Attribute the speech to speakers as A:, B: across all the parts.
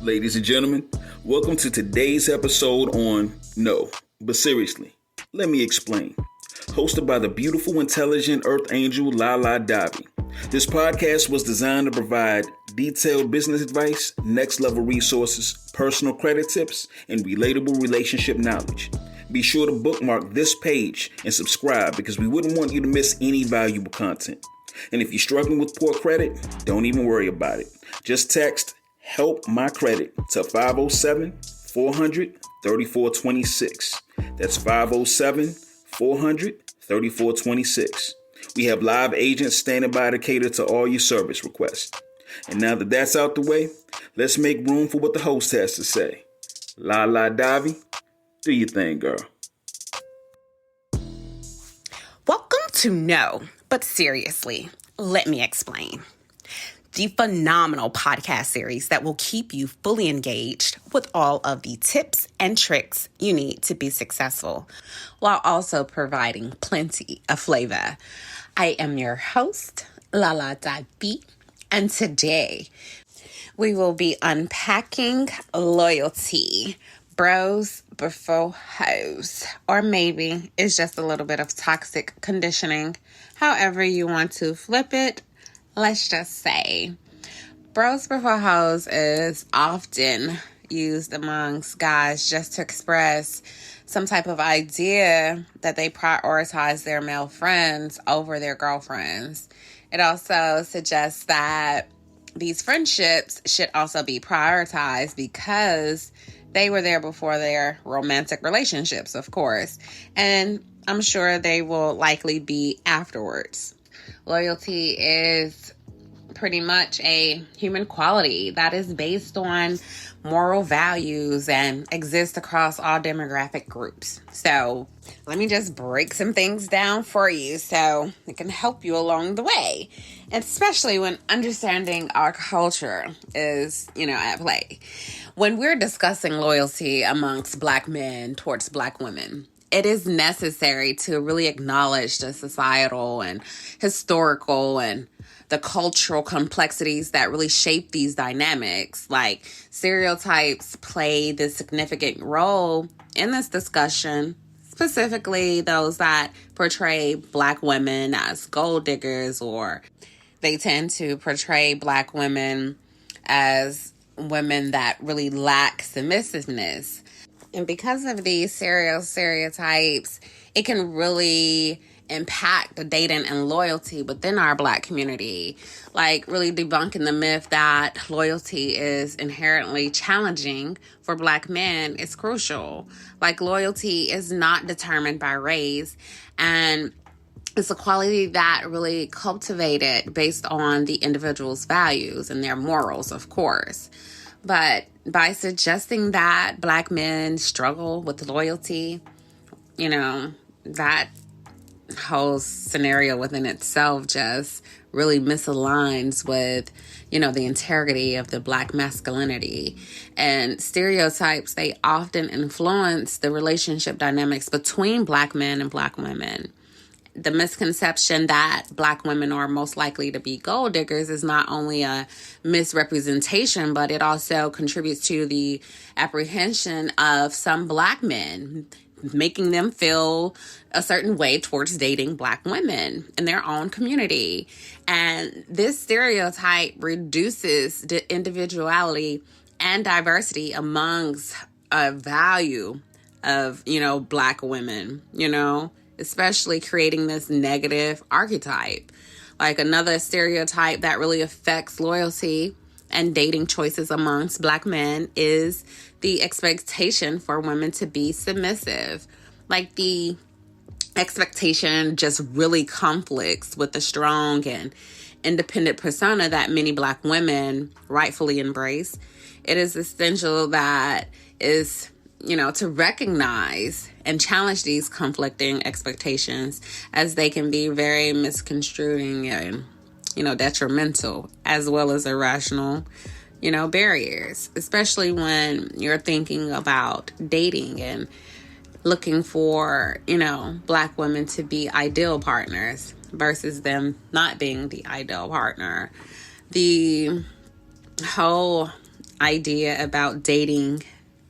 A: Ladies and gentlemen, welcome to today's episode on No, but seriously, let me explain. Hosted by the beautiful, intelligent Earth Angel Lala Davi. This podcast was designed to provide detailed business advice, next level resources, personal credit tips, and relatable relationship knowledge. Be sure to bookmark this page and subscribe because we wouldn't want you to miss any valuable content. And if you're struggling with poor credit, don't even worry about it. Just text Help My Credit to 507-400-3426. That's 507-400-3426. We have live agents standing by to cater to all your service requests. And now that that's out the way, let's make room for what the host has to say. Lala Davi, do your thing, girl.
B: Welcome to No, but seriously, let me explain. The phenomenal podcast series that will keep you fully engaged with all of the tips and tricks you need to be successful, while also providing plenty of flavor. I am your host, Lala Davi, and today we will be unpacking loyalty, bros before hoes, or maybe it's just a little bit of toxic conditioning. However you want to flip it, let's just say bros before hoes is often used amongst guys just to express some type of idea that they prioritize their male friends over their girlfriends. It also suggests that these friendships should also be prioritized because they were there before their romantic relationships, of course. And I'm sure they will likely be afterwards. Loyalty is pretty much a human quality that is based on moral values and exists across all demographic groups. So let me just break some things down for you so it can help you along the way, especially when understanding our culture is, at play. When we're discussing loyalty amongst Black men towards Black women, it is necessary to really acknowledge the societal and historical and the cultural complexities that really shape these dynamics. Like, stereotypes play this significant role in this discussion, specifically those that portray Black women as gold diggers, or they tend to portray Black women as women that really lack submissiveness. And because of these stereotypes, it can really impact the dating and loyalty within our Black community. Like, really debunking the myth that loyalty is inherently challenging for Black men is crucial. Like, loyalty is not determined by race, and it's a quality that really cultivated based on the individual's values and their morals, of course. But by suggesting that Black men struggle with loyalty, that whole scenario within itself just really misaligns with, the integrity of the Black masculinity. And stereotypes, they often influence the relationship dynamics between Black men and Black women. The misconception that Black women are most likely to be gold diggers is not only a misrepresentation, but it also contributes to the apprehension of some Black men, making them feel a certain way towards dating Black women in their own community. And this stereotype reduces the individuality and diversity amongst a value of, Black women, especially creating this negative archetype. Like, another stereotype that really affects loyalty and dating choices amongst Black men is the expectation for women to be submissive. Like, the expectation just really conflicts with the strong and independent persona that many Black women rightfully embrace. It is essential that is, to recognize and challenge these conflicting expectations, as they can be very misconstruing and, detrimental, as well as irrational, barriers, especially when you're thinking about dating and looking for, Black women to be ideal partners versus them not being the ideal partner. The whole idea about dating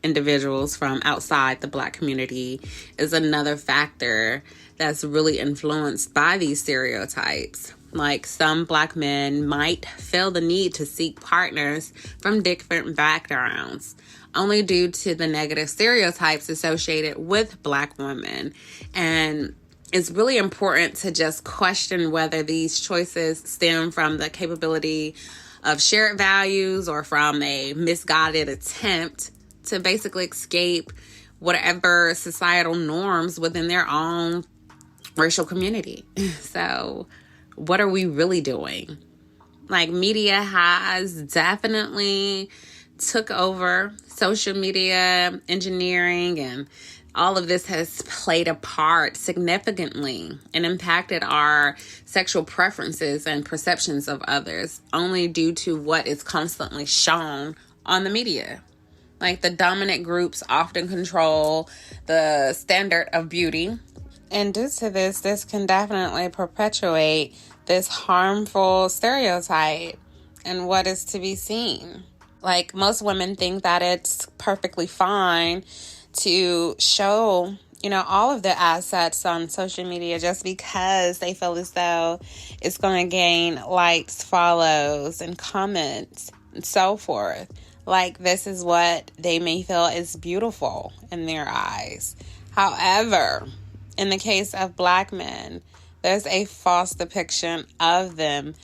B: individuals from outside the Black community is another factor that's really influenced by these stereotypes. Like, some Black men might feel the need to seek partners from different backgrounds, only due to the negative stereotypes associated with Black women. And it's really important to just question whether these choices stem from the capability of shared values or from a misguided attempt to basically escape whatever societal norms within their own racial community. So, what are we really doing? Like, media has definitely took over social media engineering, and all of this has played a part significantly and impacted our sexual preferences and perceptions of others only due to what is constantly shown on the media. Like, the dominant groups often control the standard of beauty. And due to this can definitely perpetuate this harmful stereotype and what is to be seen. Like, most women think that it's perfectly fine to show, all of their assets on social media just because they feel as though it's going to gain likes, follows, and comments, and so forth. Like, this is what they may feel is beautiful in their eyes. However, in the case of Black men, there's a false depiction of them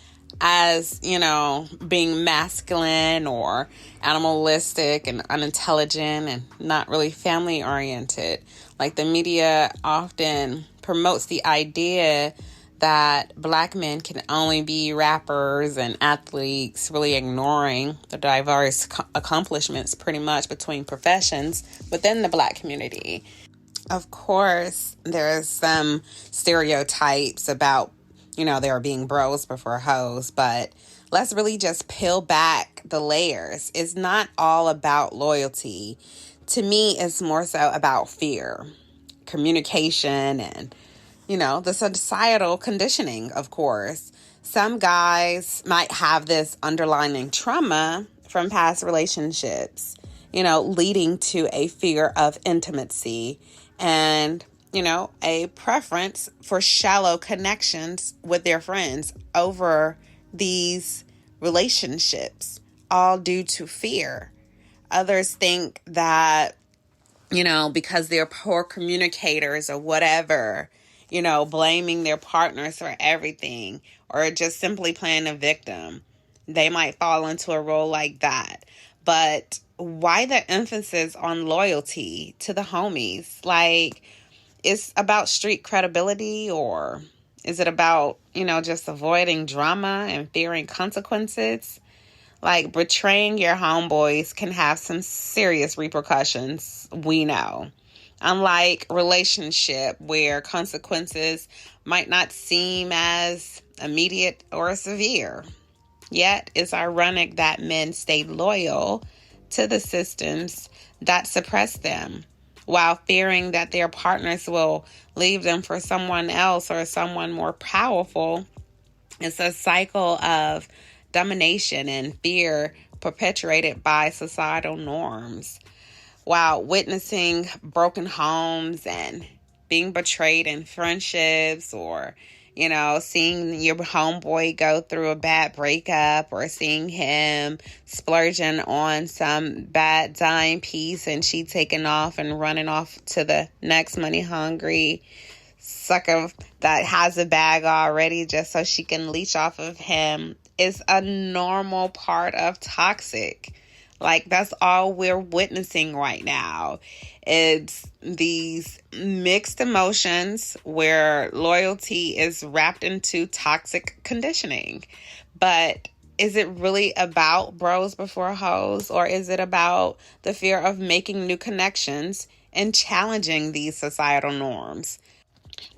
B: as, being masculine or animalistic and unintelligent and not really family oriented. Like, the media often promotes the idea that Black men can only be rappers and athletes, really ignoring the diverse accomplishments pretty much between professions within the Black community. Of course, there's some stereotypes about, there being bros before hoes, but let's really just peel back the layers. It's not all about loyalty. To me, it's more so about fear, communication, and, the societal conditioning, of course. Some guys might have this underlying trauma from past relationships, leading to a fear of intimacy and, a preference for shallow connections with their friends over these relationships, all due to fear. Others think that, because they're poor communicators or whatever, blaming their partners for everything or just simply playing a victim, they might fall into a role like that. But why the emphasis on loyalty to the homies? Like, it's about street credibility, or is it about, just avoiding drama and fearing consequences? Like, betraying your homeboys can have some serious repercussions, we know. Unlike relationship, where consequences might not seem as immediate or severe. Yet, it's ironic that men stay loyal to the systems that suppress them, while fearing that their partners will leave them for someone else or someone more powerful. It's a cycle of domination and fear perpetuated by societal norms. While witnessing broken homes and being betrayed in friendships, or, seeing your homeboy go through a bad breakup, or seeing him splurging on some bad dime piece and she taking off and running off to the next money hungry sucker that has a bag already just so she can leech off of him, is a normal part of toxic. Like, that's all we're witnessing right now. It's these mixed emotions where loyalty is wrapped into toxic conditioning. But is it really about bros before hoes, or is it about the fear of making new connections and challenging these societal norms?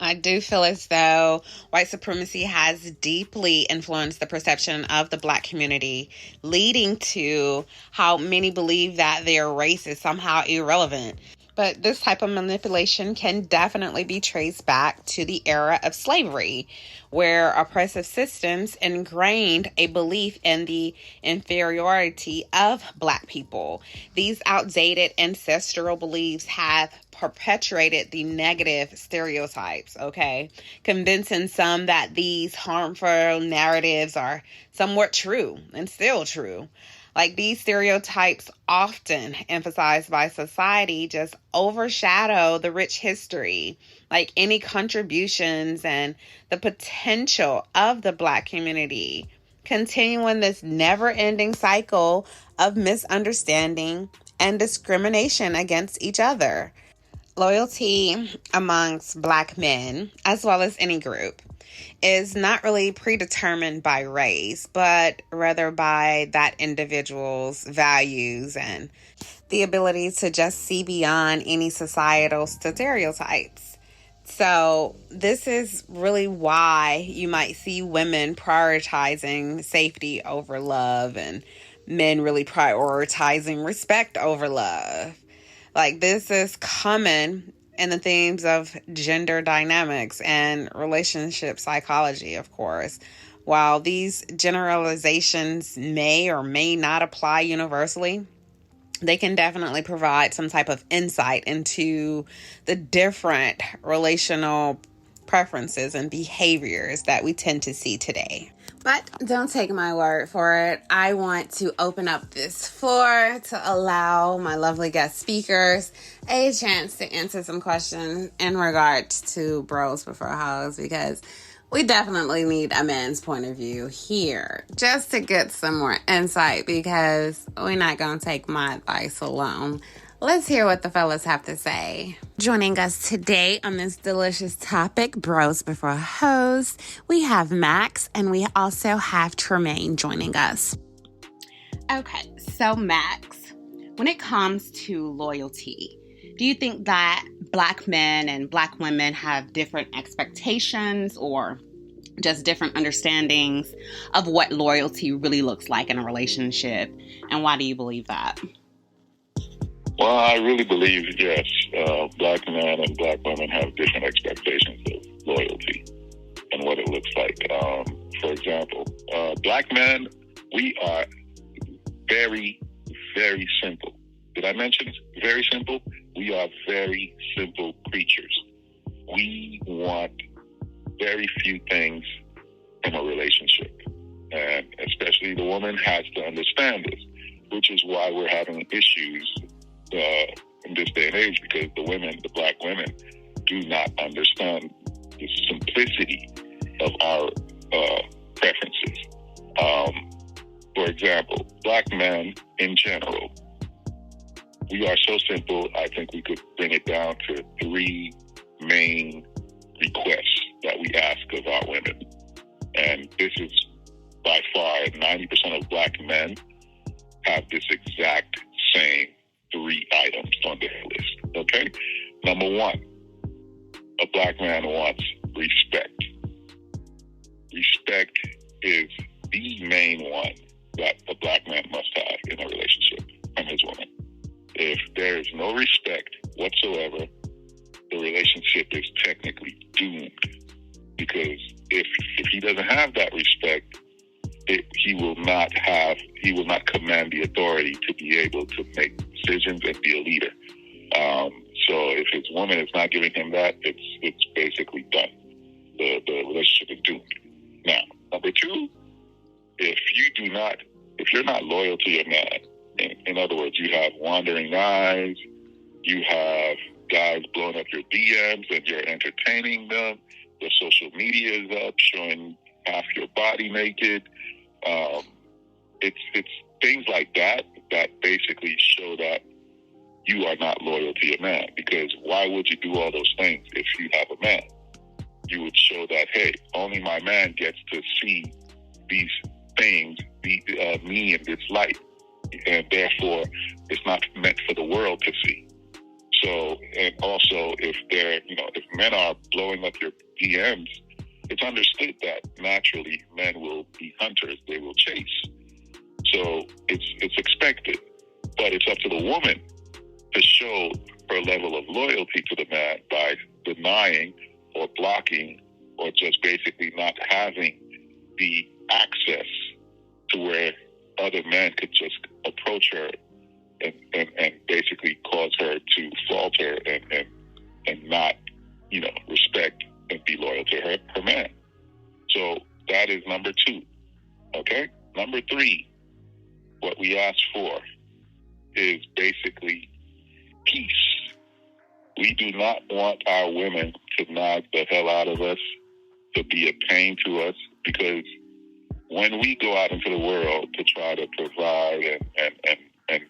B: I do feel as though white supremacy has deeply influenced the perception of the Black community, leading to how many believe that their race is somehow irrelevant. But this type of manipulation can definitely be traced back to the era of slavery, where oppressive systems ingrained a belief in the inferiority of Black people. These outdated ancestral beliefs have perpetuated the negative stereotypes, okay? Convincing some that these harmful narratives are somewhat true and still true. Like, these stereotypes, often emphasized by society, just overshadow the rich history, like any contributions and the potential of the Black community, continuing this never-ending cycle of misunderstanding and discrimination against each other. Loyalty amongst Black men, as well as any group, is not really predetermined by race, but rather by that individual's values and the ability to just see beyond any societal stereotypes. So this is really why you might see women prioritizing safety over love and men really prioritizing respect over love. Like, this is common in the themes of gender dynamics and relationship psychology, of course. While these generalizations may or may not apply universally, they can definitely provide some type of insight into the different relational preferences and behaviors that we tend to see today. But don't take my word for it. I want to open up this floor to allow my lovely guest speakers a chance to answer some questions in regards to bros before hoes, because we definitely need a man's point of view here just to get some more insight, because we're not going to take my advice alone. Let's hear what the fellas have to say. Joining us today on this delicious topic, Bros Before Hoes, we have Max, and we also have Tremaine joining us. Okay, so Max, when it comes to loyalty, do you think that Black men and Black women have different expectations or just different understandings of what loyalty really looks like in a relationship? And why do you believe that?
C: Well, I really believe, yes, Black men and Black women have different expectations of loyalty and what it looks like. For example, Black men, we are very, very simple. Did I mention very simple? We are very simple creatures. We want very few things from a relationship. And especially the woman has to understand this, which is why we're having issues in this day and age, because the Black women, do not understand the simplicity of our preferences. For example, Black men in general, we are so simple. I think we could bring it down to 3 main requests that we ask of our women. And this is by far 90% of Black men have this exact same 3 items on their list. Okay? Number 1, a Black man wants respect. Respect is the main one that a Black man must have in a relationship from his woman. If there is no respect whatsoever, the relationship is technically doomed. Because if he doesn't have that respect, he will not command the authority to be able to make decisions and be a leader. So if his woman is not giving him that, it's basically done. The relationship is doomed. Now, number 2, if you're not loyal to your man, in other words, you have wandering eyes, you have guys blowing up your DMs and you're entertaining them, your social media is up showing half your body naked. It's things like that basically show that you are not loyal to your man. Because why would you do all those things if you have a man? You would show that, hey, only my man gets to see these things, me in this light, and therefore it's not meant for the world to see. So, and also if men are blowing up your DMs, it's understood that naturally men will be hunters, they will chase. So it's expected, but it's up to the woman to show her level of loyalty to the man by denying or blocking or just basically not having the access to where other men could just approach her and basically cause her to falter and not, respect and be loyal to her man. So that is number 2. Okay? Number 3, what we ask for is basically peace. We do not want our women to nag the hell out of us, to be a pain to us, because when we go out into the world to try to provide and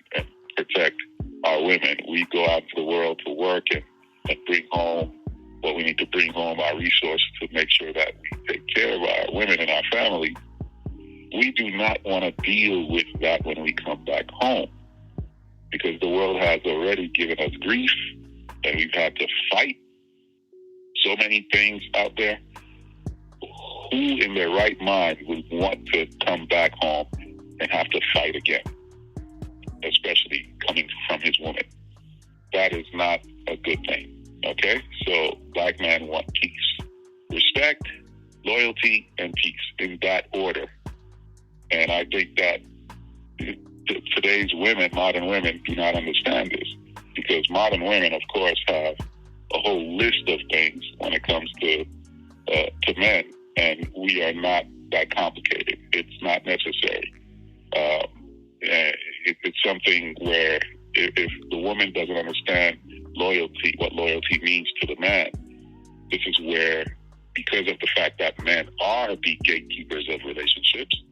C: protect our women, we go out into the world to work and bring home what we need to bring home, our resources to make sure that we take care of our women and our family. We do not want to deal with that when we come back home, because the world has already given us grief and we've had to fight so many things out there. Who in their right mind would want to come back home and have to fight again, especially coming from his woman? That is not a good thing. Okay? So black men want peace. Respect, loyalty, and peace in that order. And I think that today's women, modern women, do not understand this, because modern women, of course, have a whole list of things when it comes to men, and we are not that complicated. It's not necessary. It's something where if the woman doesn't understand loyalty, what loyalty means to the man, this is where, because of the fact that men are the gatekeepers of relationships,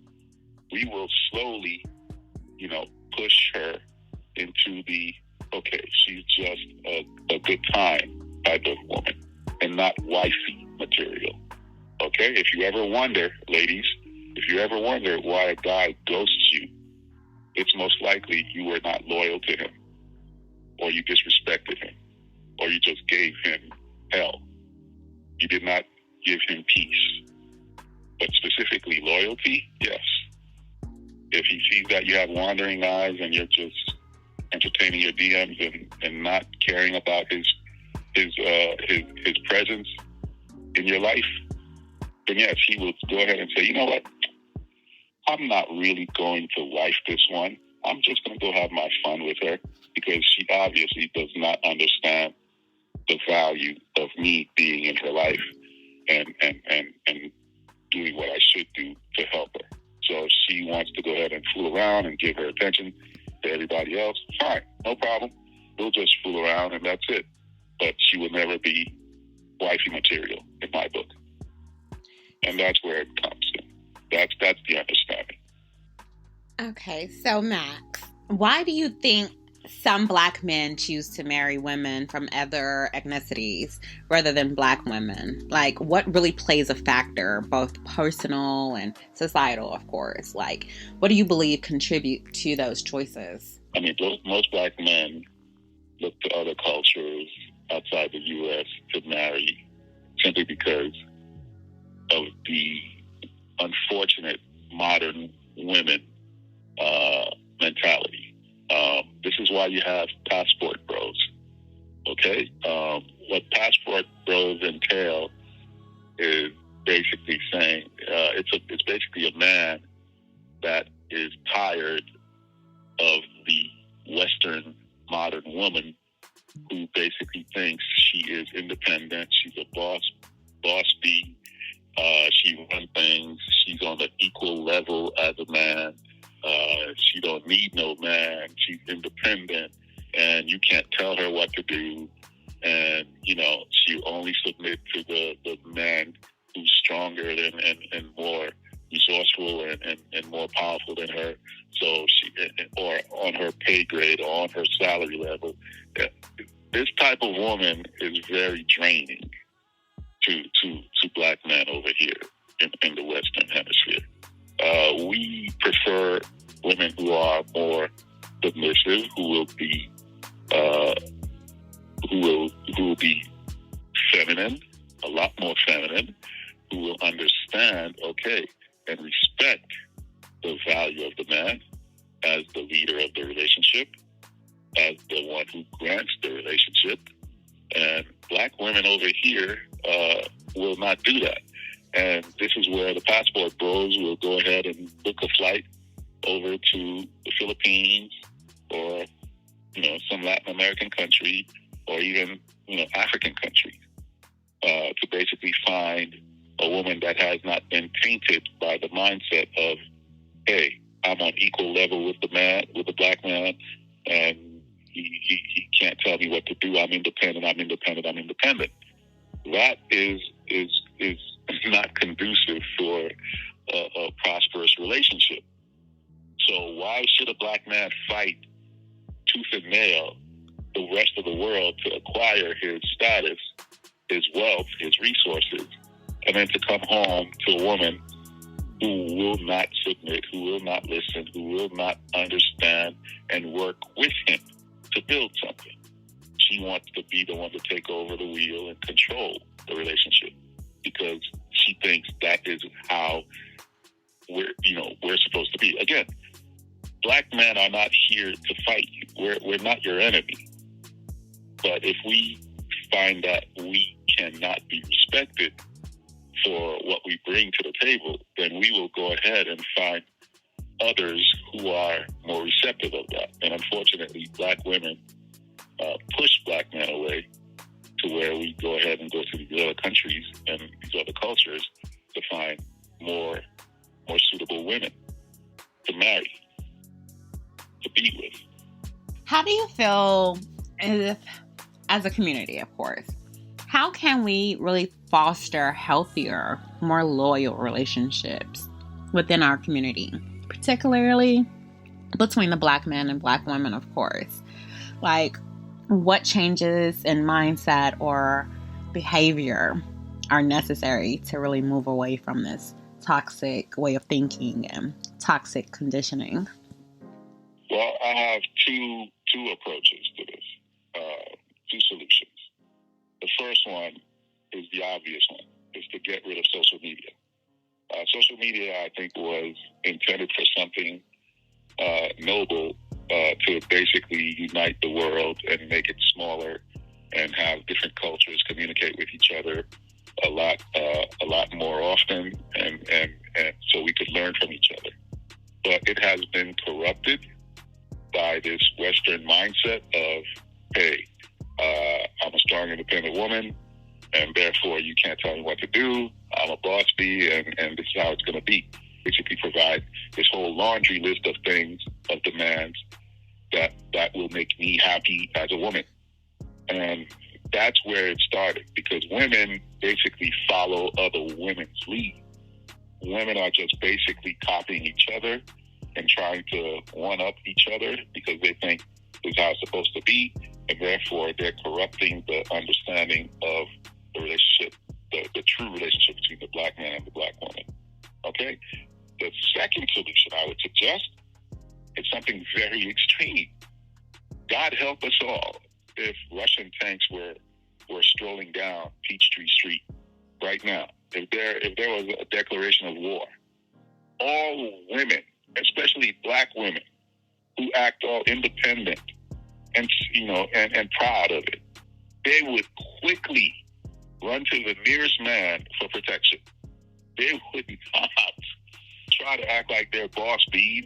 C: we will slowly, push her into the, okay, she's just a good time type of woman and not wifey material. Okay? If you ever wonder, ladies, why a guy ghosts you, it's most likely you were not loyal to him, or you disrespected him, or you just gave him hell. You did not give him peace. But specifically loyalty, yes. If he sees that you have wandering eyes and you're just entertaining your DMs and not caring about his presence in your life, then yes, he will go ahead and say, you know what? I'm not really going to wife this one. I'm just going to go have my fun with her, because she obviously does not understand the value of me being in her life and doing what I should do to help her. So if she wants to go ahead and fool around and give her attention to everybody else, fine, no problem. We'll just fool around and that's it. But she will never be wifey material in my book. And that's where it comes in. That's the understanding.
B: Okay, so Max, why do you think some black men choose to marry women from other ethnicities rather than black women? Like, what really plays a factor, both personal and societal, of course? Like, what do you believe contribute to those choices?
C: I mean, most black men look to other cultures outside the U.S. to marry simply because of the unfortunate modern women mentality. This is why you have passport bros. Okay? What passport bros entail is basically saying it's basically a man that is tired of the Western modern woman who basically thinks she is independent, she's a boss bee, she runs things, she's on the equal level as a man. She don't need no man. She's independent, and you can't tell her what to do. And she only submit to the man who's stronger and more resourceful and more powerful than her. So or on her pay grade or on her salary level. This type of woman is very draining to black men over here in the Western Hemisphere. We prefer women who are more submissive, who will be feminine, a lot more feminine, who will understand, and respect the value of the man as the leader of the relationship, as the one who grants the relationship. And black women over here will not do that. And this is where the passport bros will go ahead and book a flight over to the Philippines or, some Latin American country or even, African country to basically find a woman that has not been tainted by the mindset of, hey, I'm on equal level with the black man, and he can't tell me what to do. I'm independent. That is not conducive for a prosperous relationship. So why should a black man fight tooth and nail the rest of the world to acquire his status, his wealth, his resources, and then to come home to a woman who will not submit, who will not listen, who will not understand and work with him to build something? She wants to be the one to take over the wheel and control the relationship because she thinks that is how we're supposed to be. Again, black men are not here to fight you. We're not your enemy. But if we find that we cannot be respected for what we bring to the table, then we will go ahead and find others who are more receptive of that. And unfortunately, black women push black men away to where we go ahead and go to these other countries and these other cultures to find more suitable women to marry, to be with.
B: How do you feel as a community, of course, how can we really foster healthier, more loyal relationships within our community, particularly between the black men and black women, of course? Like, what changes in mindset or behavior are necessary to really move away from this toxic way of thinking and toxic conditioning?
C: Well, I have two approaches to this, two solutions. The first one is the obvious one, is to get rid of social media. Social media, I think, was intended for something noble, to basically unite the world and make it smaller and have different cultures communicate with each other a lot more often, and so we could learn from each other. But it has been corrupted by this Western mindset of, hey, I'm a strong, independent woman, and therefore you can't tell me what to do. I'm a boss bee, and this is how it's going to be. Basically provide this whole laundry list of things, of demands that will make me happy as a woman. And that's where it started, because women basically follow other women's lead. Women are just basically copying each other and trying to one-up each other because they think this is how it's supposed to be, and therefore they're corrupting the understanding of the relationship, the true relationship between the black man and the black woman. Okay? The second solution I would suggest is something very extreme. God help us all if Russian tanks were strolling down Peachtree Street right now. If there was a declaration of war, all women, especially black women, who act all independent and proud of it, they would quickly run to the nearest man for protection. They would not try to act like they're boss bees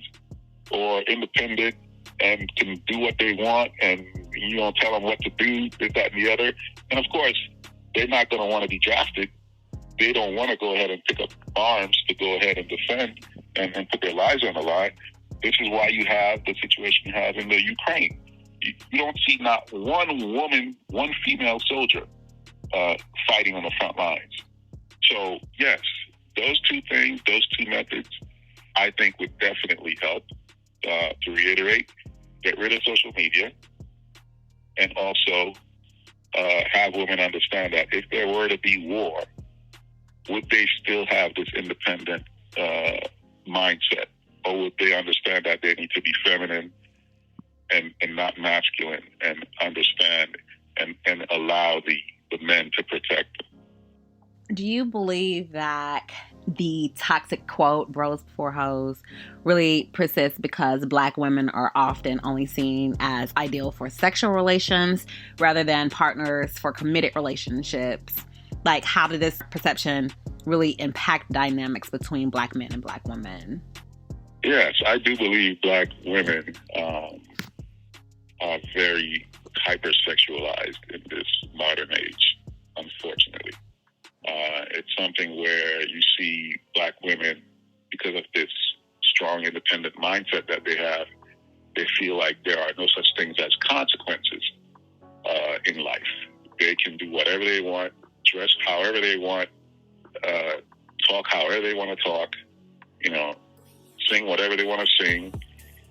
C: or independent and can do what they want, and you don't tell them what to do, this, that, and the other. And of course, they're not going to want to be drafted. They don't want to go ahead and pick up arms to go ahead and defend and put their lives on the line. This is why you have the situation you have in the Ukraine. You don't see not one woman, one female soldier fighting on the front lines. So, yes, those two things, those two methods, I think would definitely help. To reiterate, get rid of social media, and also have women understand that if there were to be war, would they still have this independent mindset, or would they understand that they need to be feminine and not masculine, and understand and allow the men to protect them?
B: Do you believe that
D: the toxic quote, bros before hoes, really persists because Black women are often only seen as ideal for sexual relations rather than partners for committed relationships. Like, how did this perception really impact dynamics between Black men and Black women?
C: Yes, I do believe Black women are very hypersexualized in this modern age, unfortunately. It's something where you see Black women, because of this strong, independent mindset that they have, they feel like there are no such things as consequences in life. They can do whatever they want, dress however they want, talk however they want to talk, sing whatever they want to sing,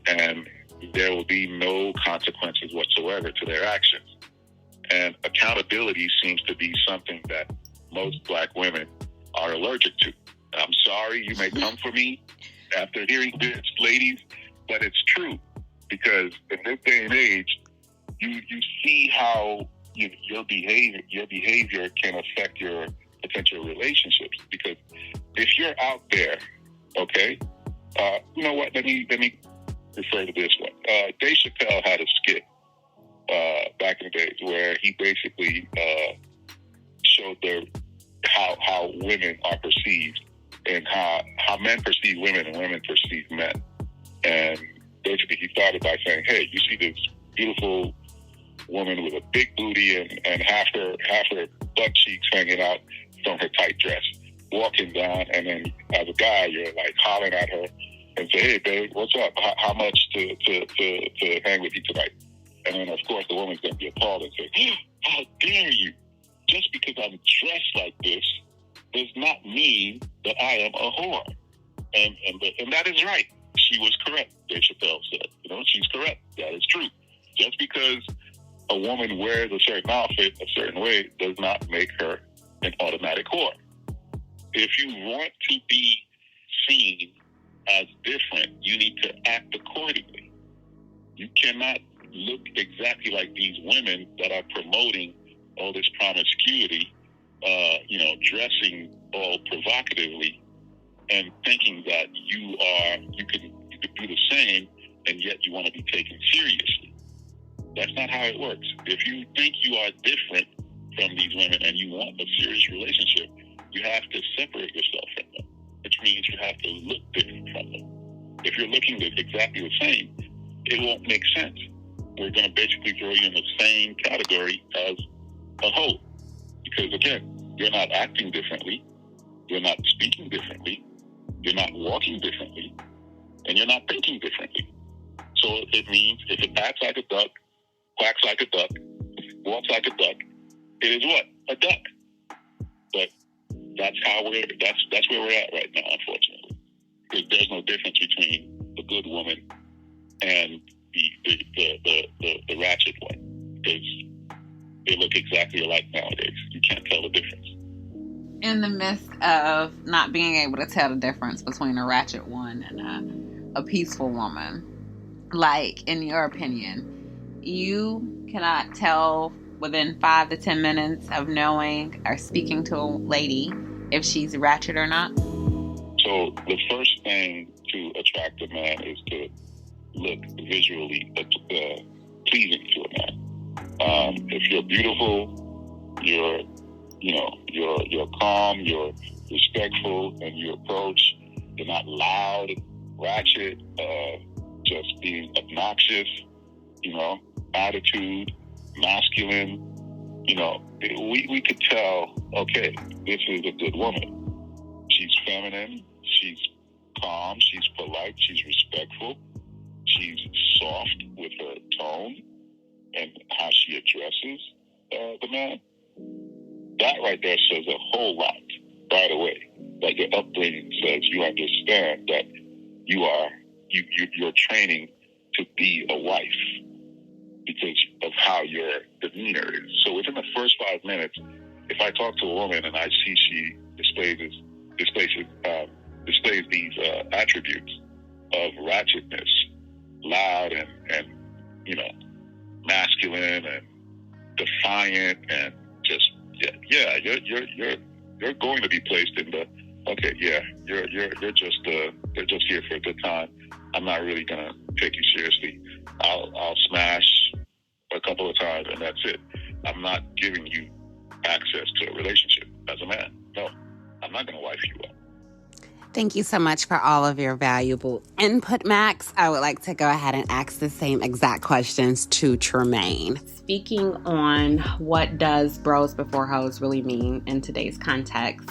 C: and there will be no consequences whatsoever to their actions. And accountability seems to be something that most Black women are allergic to. I'm sorry, you may come for me after hearing this, ladies, but it's true, because in this day and age, you see how your behavior can affect your potential relationships. Because if you're out there, okay, you know what? Let me refer to this one. Dave Chappelle had a skit back in the days where he basically showed how women are perceived and how men perceive women and women perceive men. And basically he started by saying, hey, you see this beautiful woman with a big booty and half her butt cheeks hanging out from her tight dress, walking down, and then as a guy, you're like hollering at her and say, hey, babe, what's up? How much to hang with you tonight? And then, of course, the woman's going to be appalled and say, how dare you? Just because I'm dressed like this does not mean that I am a whore. And that is right. She was correct, Dave Chappelle said. She's correct. That is true. Just because a woman wears a certain outfit a certain way does not make her an automatic whore. If you want to be seen as different, you need to act accordingly. You cannot look exactly like these women that are promoting all this promiscuity, dressing all provocatively and thinking that you could do the same, and yet you want to be taken seriously. That's not how it works. If you think you are different from these women and you want a serious relationship, you have to separate yourself from them, which means you have to look different from them. If you're looking exactly the same, it won't make sense. We're going to basically throw you in the same category as a hoe. Because again, you're not acting differently, you're not speaking differently, you're not walking differently, and you're not thinking differently. So it means if it acts like a duck, quacks like a duck, walks like a duck, it is what? A duck. But that's where we're at right now, unfortunately. Because there's no difference between the good woman and the ratchet one. Because they look exactly alike nowadays. You can't tell the difference.
D: In the midst of not being able to tell the difference between a ratchet one and a peaceful woman, like, in your opinion, you cannot tell within 5 to 10 minutes of knowing or speaking to a lady if she's ratchet or not?
C: So the first thing to attract a man is to look visually pleasing to a man. If you're beautiful, you're calm, you're respectful, and you approach, you're not loud, ratchet, just being obnoxious, attitude, masculine, we could tell, okay, this is a good woman. She's feminine, she's calm, she's polite, she's respectful, she's soft with her tone and how she addresses the man. That right there says a whole lot right away. Like your upbringing says, you understand that you're training to be a wife because of how your demeanor is. So within the first 5 minutes, if I talk to a woman and I see she displays these attributes of ratchetness, loud and masculine and defiant and just you're going to be placed in okay, yeah, you're just they're just here for a good time. I'm not really gonna take you seriously. I'll smash a couple of times and that's it. I'm not giving you access to a relationship as a man. No, I'm not gonna wife you up.
B: Thank you so much for all of your valuable input, Max. I would like to go ahead and ask the same exact questions to Tremaine. Speaking on what does bros before hoes really mean in today's context,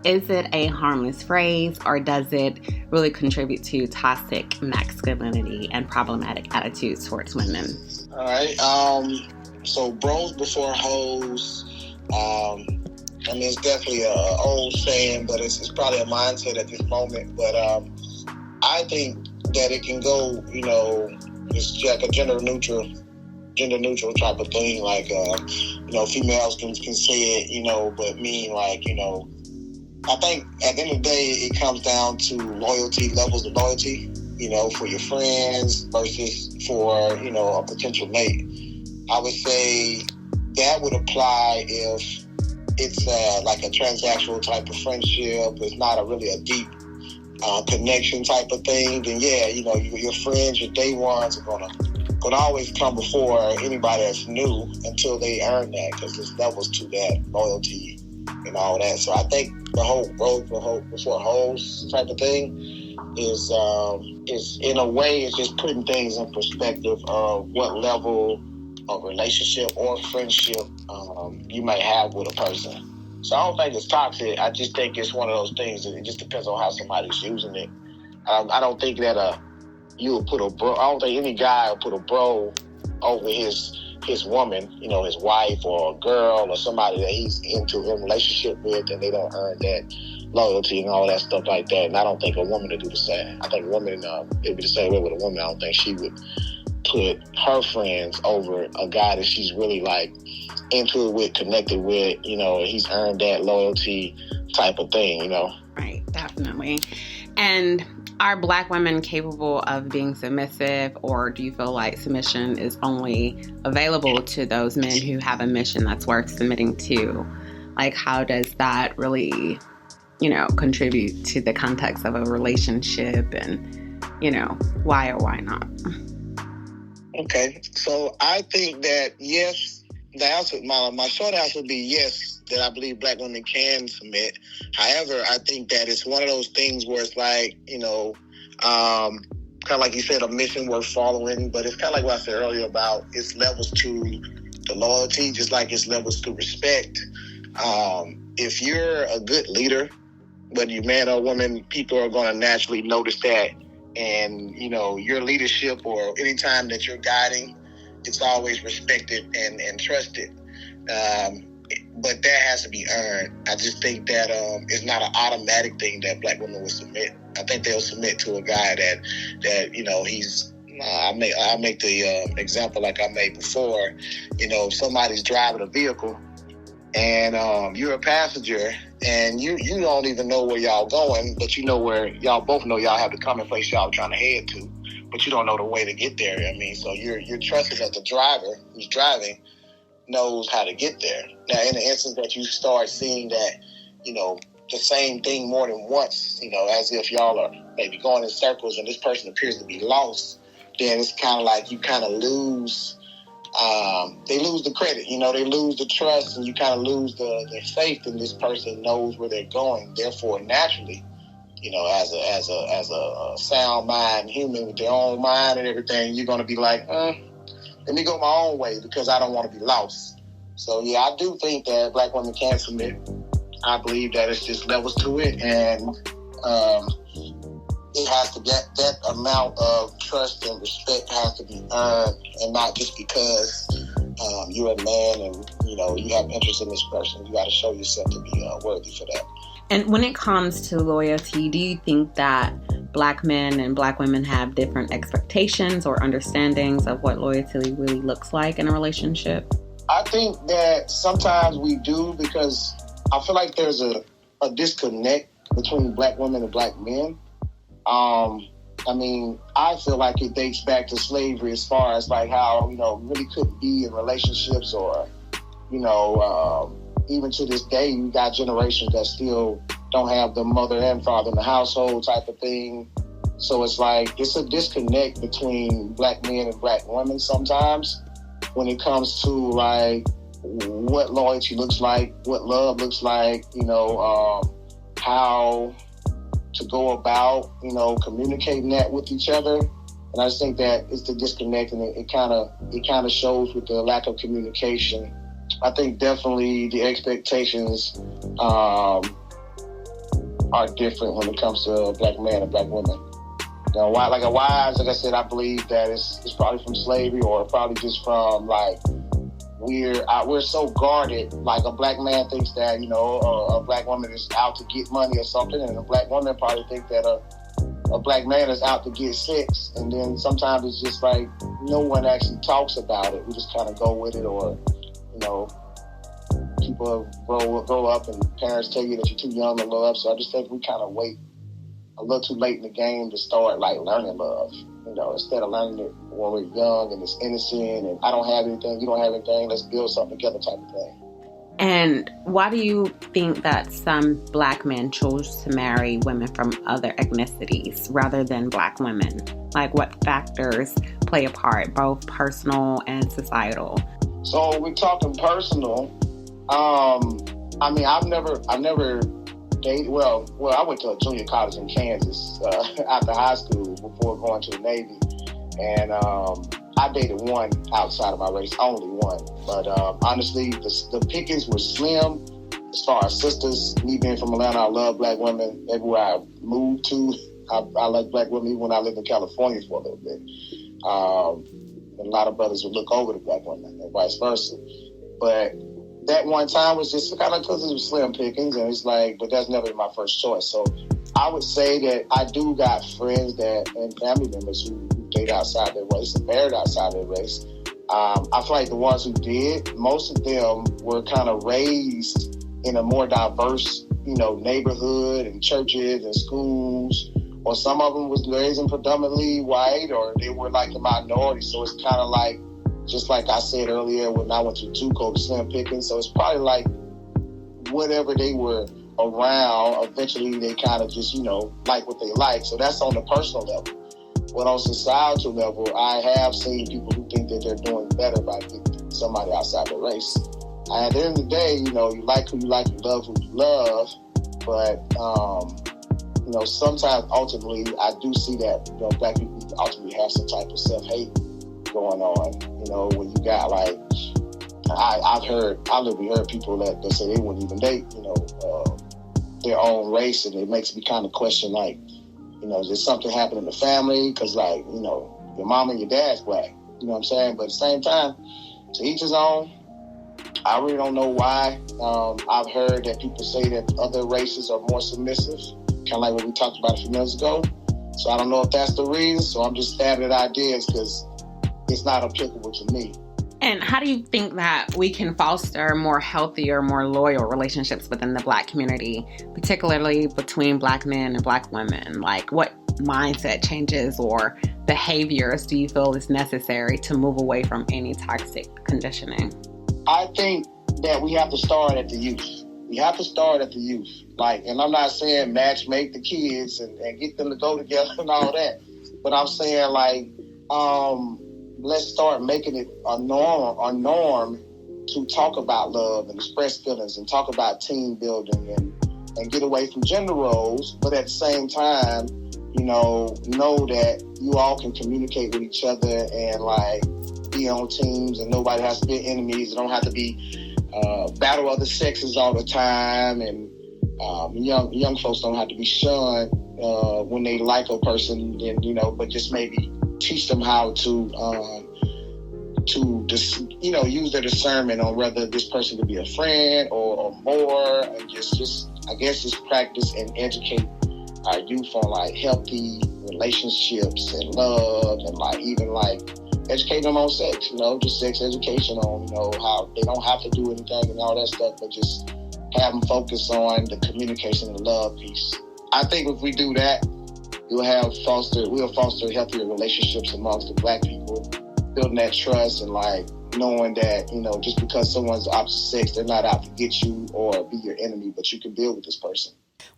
B: is it a harmless phrase or does it really contribute to toxic masculinity and problematic attitudes towards women?
E: All right. So bros before hoes, I mean, it's definitely an old saying, but it's probably a mindset at this moment. But I think that it can go, it's like a gender neutral type of thing. Like, females can say it, but mean like, I think at the end of the day, it comes down to loyalty, levels of loyalty, for your friends versus for, a potential mate. I would say that would apply if it's like a transactional type of friendship. It's not really a deep connection type of thing. Then yeah, your friends, your day ones are gonna always come before anybody that's new until they earn that, because there's levels to that loyalty and all that. So I think the whole bros before hoes type of thing is in a way it's just putting things in perspective of what level of relationship or friendship you may have with a person. So I don't think it's toxic. I just think it's one of those things that it just depends on how somebody's using it. I don't think that you would put a bro. I don't think any guy will put a bro over his woman, his wife or a girl or somebody that he's in relationship with, and they don't earn that loyalty and all that stuff like that. And I don't think a woman would do the same. I think a woman, it'd be the same way with a woman. I don't think she would put her friends over a guy that she's really like into it with, connected with, he's earned that loyalty type of thing,
B: Right, definitely. And are Black women capable of being submissive, or do you feel like submission is only available to those men who have a mission that's worth submitting to? Like, how does that really, contribute to the context of a relationship, and, why or why not?
E: Okay, so I think that yes, the answer, my short answer would be yes, that I believe Black women can submit. However, I think that it's one of those things where it's like, kind of like you said, a mission worth following, but it's kind of like what I said earlier about it's levels to the loyalty, just like it's levels to respect. If you're a good leader, whether you're man or woman, people are going to naturally notice that. And, your leadership or any time that you're guiding, it's always respected and trusted. But that has to be earned. I just think that it's not an automatic thing that Black women will submit. I think they'll submit to a guy that he's. I'll make the example like I made before. If somebody's driving a vehicle and you're a passenger and you don't even know where y'all going, but where y'all both know y'all have the common place y'all trying to head to, but you don't know the way to get there. I mean, so you're trusted that the driver who's driving knows how to get there. Now, in the instance that you start seeing that, the same thing more than once, as if y'all are maybe going in circles and this person appears to be lost, then it's kind of like you kind of lose. They lose the credit, they lose the trust, and you kind of lose the faith in this person knows where they're going. Therefore, naturally, as a sound mind human with their own mind and everything, you're going to be like, let me go my own way because I don't want to be lost. So, yeah, I do think that Black women can submit. I believe that it's just levels to it, and it has to get that amount of trust and respect has to be earned, and not just because you're a man and you have interest in this person. You got to show yourself to be worthy for that.
B: And when it comes to loyalty, do you think that Black men and Black women have different expectations or understandings of what loyalty really looks like in a relationship?
E: I think that sometimes we do, because I feel like there's a disconnect between Black women and Black men. I mean, I feel like it dates back to slavery as far as like how, really couldn't be in relationships, or, even to this day, you got generations that still don't have the mother and father in the household type of thing. So it's like, it's a disconnect between black men and black women sometimes when it comes to like what loyalty looks like, what love looks like, how to go about, communicating that with each other. And I just think that it's the disconnect, and it kind of shows with the lack of communication. I think definitely the expectations are different when it comes to a black man and black women. Now, like I said, I believe that it's probably from slavery, or probably just from like we're so guarded. Like a black man thinks that a black woman is out to get money or something, and a black woman probably think that a black man is out to get sex. And then sometimes it's just like no one actually talks about it. We just kind of go with it, or people grow up and parents tell you that you're too young to love. So I just think we kind of wait a little too late in the game to start like learning love. Instead of learning it when we're young and it's innocent and I don't have anything, you don't have anything, let's build something together type of thing.
B: And why do you think that some black men choose to marry women from other ethnicities rather than black women? Like, what factors play a part, both personal and societal?
E: So we're talking personal. I've never dated. Well, I went to a junior college in Kansas after high school before going to the Navy, and I dated one outside of my race, only one. But honestly, the pickings were slim as far as sisters. Me being from Atlanta, I love black women. Everywhere I moved to, I like black women. Even when I lived in California for a little bit, a lot of brothers would look over to black women and vice versa. But that one time was just kind of because it was slim pickings, and it's like, but that's never my first choice. So I would say that I do got friends and family members who date outside their race and married outside their race. I feel like the ones who did, most of them were kind of raised in a more diverse, neighborhood and churches and schools, or some of them was raised in predominantly white, or they were like a minority. So it's kind of like, just like I said earlier, when I went to JUCO, slim pickings. So it's probably like whatever they were around, eventually they kind of just, like what they like. So that's on the personal level. But on societal level, I have seen people who think that they're doing better by getting somebody outside their race. At the end of the day, you like who you like, you love who you love. But, sometimes ultimately, I do see that, black people ultimately have some type of self-hate going on, when you got like, I literally heard people that say they wouldn't even date, their own race, and it makes me kind of question, like, is there something happening in the family? Because, like, your mom and your dad's black, you know what I'm saying? But at the same time, to each his own. I really don't know why. I've heard that people say that other races are more submissive, kind of like what we talked about a few minutes ago. So I don't know if that's the reason. So I'm just stabbing at ideas because it's not applicable to me.
B: And how do you think that we can foster more healthier, more loyal relationships within the Black community, particularly between Black men and Black women? Like, what mindset changes or behaviors do you feel is necessary to move away from any toxic conditioning?
E: I think that we have to start at the youth. We have to start at the youth. Like, and I'm not saying match make the kids and get them to go together and all that. But I'm saying, like, let's start making it a norm to talk about love and express feelings and talk about team building and get away from gender roles. But at the same time, know that you all can communicate with each other and, like, be on teams, and nobody has to be enemies. It don't have to be battle of the sexes all the time, and young folks don't have to be shunned when they like a person, and but just maybe teach them how to use their discernment on whether this person could be a friend or more, and just practice and educate our youth on, like, healthy relationships and love, and, like, even, like, educate them on sex, just sex education on, how they don't have to do anything and all that stuff, but just have them focus on the communication and the love piece. I think if we do that, we'll foster healthier relationships amongst the Black people, building that trust and, like, knowing that, just because someone's opposite sex, they're not out to get you or be your enemy, but you can build with this person.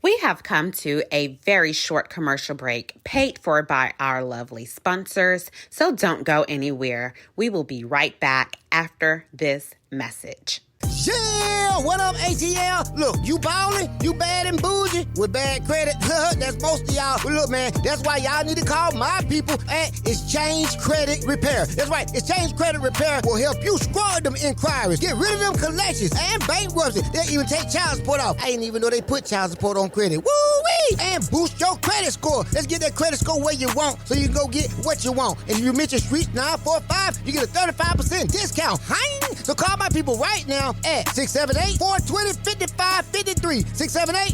B: We have come to a very short commercial break paid for by our lovely sponsors, so don't go anywhere. We will be right back after this message.
F: Yeah, what up, ATL? Look, you ballin', you bad and bougie with bad credit. That's most of y'all. But look, man, that's why y'all need to call my people at Exchange Credit Repair. That's right, Exchange Credit Repair will help you scrub them inquiries, get rid of them collections, and bankruptcy. They'll even take child support off. I didn't even know they put child support on credit. Woo-wee! And boost your credit score. Let's get that credit score where you want so you can go get what you want. And if you mention Street 945, you get a 35% discount. Hein? So call my people right now at 678-420-5553,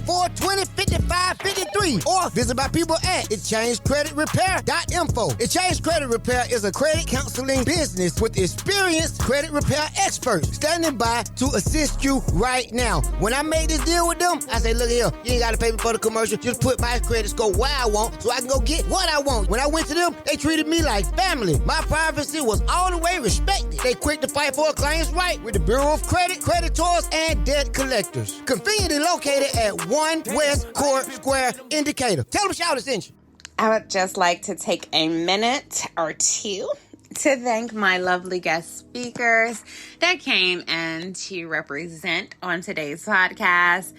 F: 678-420-5553, or visit my people at exchangecreditrepair.info. Exchange Credit Repair is a credit counseling business with experienced credit repair experts standing by to assist you right now. When I made this deal with them, I said, look here, you ain't got to pay me for the commercial. Just put my credit score where I want so I can go get what I want. When I went to them, they treated me like family. My privacy was all the way respected. They quick to fight for a client's right with the Bureau of Credit, creditors, and debt collectors. Conveniently located at 1 West Court Square Indicator. Tell them Shout sent you.
B: I would just like to take a minute or two to thank my lovely guest speakers that came in to represent on today's podcast.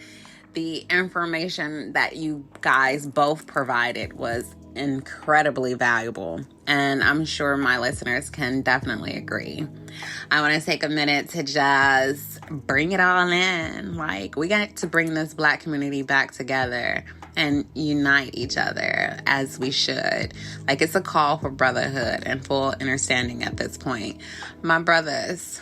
B: The information that you guys both provided was incredibly valuable, and I'm sure my listeners can definitely agree. I want to take a minute to just bring it all in. Like, we got to bring this Black community back together and unite each other as we should. Like, it's a call for brotherhood and full understanding at this point. My brothers,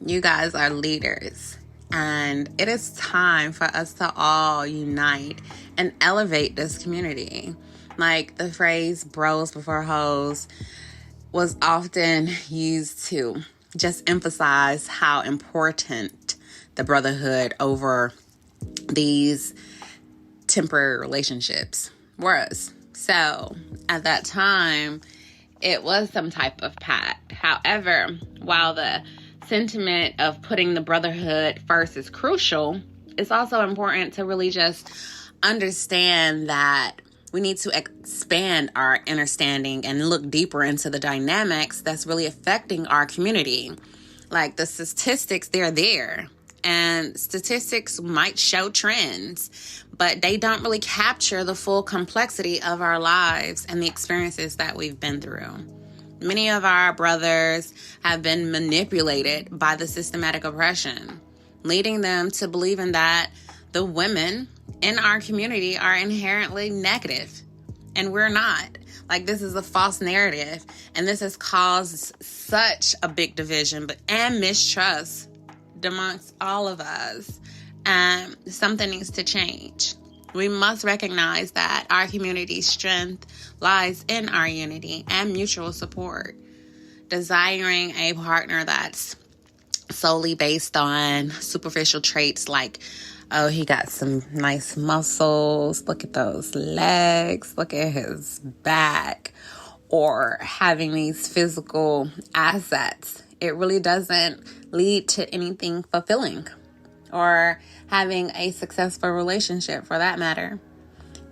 B: you guys are leaders, and it is time for us to all unite and elevate this community. Like, the phrase bros before hoes was often used to just emphasize how important the brotherhood over these temporary relationships was. So at that time, it was some type of pact. However, while the sentiment of putting the brotherhood first is crucial, it's also important to really just understand that we need to expand our understanding and look deeper into the dynamics that's really affecting our community. Like, the statistics, they're there. And statistics might show trends, but they don't really capture the full complexity of our lives and the experiences that we've been through. Many of our brothers have been manipulated by the systematic oppression, leading them to believing that the women in our community are inherently negative, and we're not. Like, this is a false narrative, and this has caused such a big division and mistrust amongst all of us. Something needs to change. We must recognize that our community's strength lies in our unity and mutual support. Desiring a partner that's solely based on superficial traits like, oh, he got some nice muscles, look at those legs, look at his back, or having these physical assets, it really doesn't lead to anything fulfilling or having a successful relationship for that matter.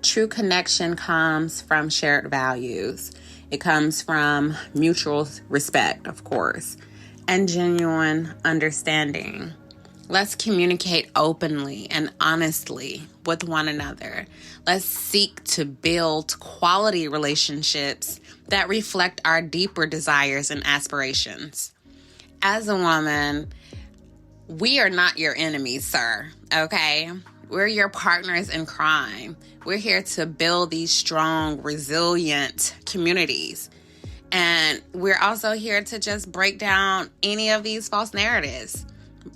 B: True connection comes from shared values. It comes from mutual respect, of course, and genuine understanding. Let's communicate openly and honestly with one another. Let's seek to build quality relationships that reflect our deeper desires and aspirations. As a woman, we are not your enemies, sir, okay? We're your partners in crime. We're here to build these strong, resilient communities. And we're also here to just break down any of these false narratives.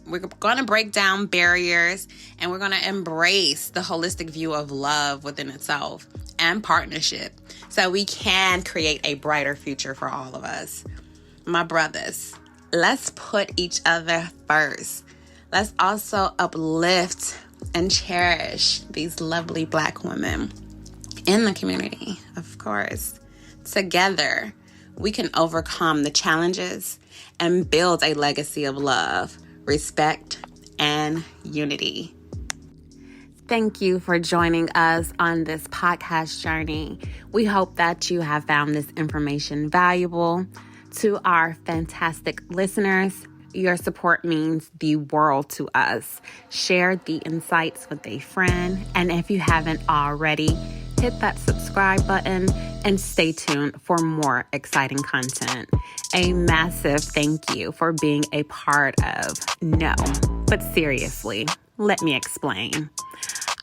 B: We're going to break down barriers, and we're going to embrace the holistic view of love within itself and partnership so we can create a brighter future for all of us. My brothers, let's put each other first. Let's also uplift and cherish these lovely Black women in the community, of course. Together, we can overcome the challenges and build a legacy of love, respect, and unity. Thank you for joining us on this podcast journey. We hope that you have found this information valuable. To our fantastic listeners, your support means the world to us. Share the insights with a friend, and if you haven't already, hit that subscribe button and stay tuned for more exciting content. A massive thank you for being a part of No, but seriously, let me explain.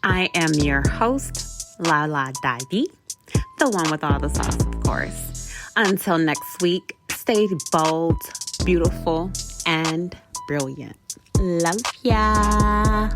B: I am your host, Lala Daibi, the one with all the sauce, of course. Until next week, stay bold, beautiful, and brilliant. Love ya.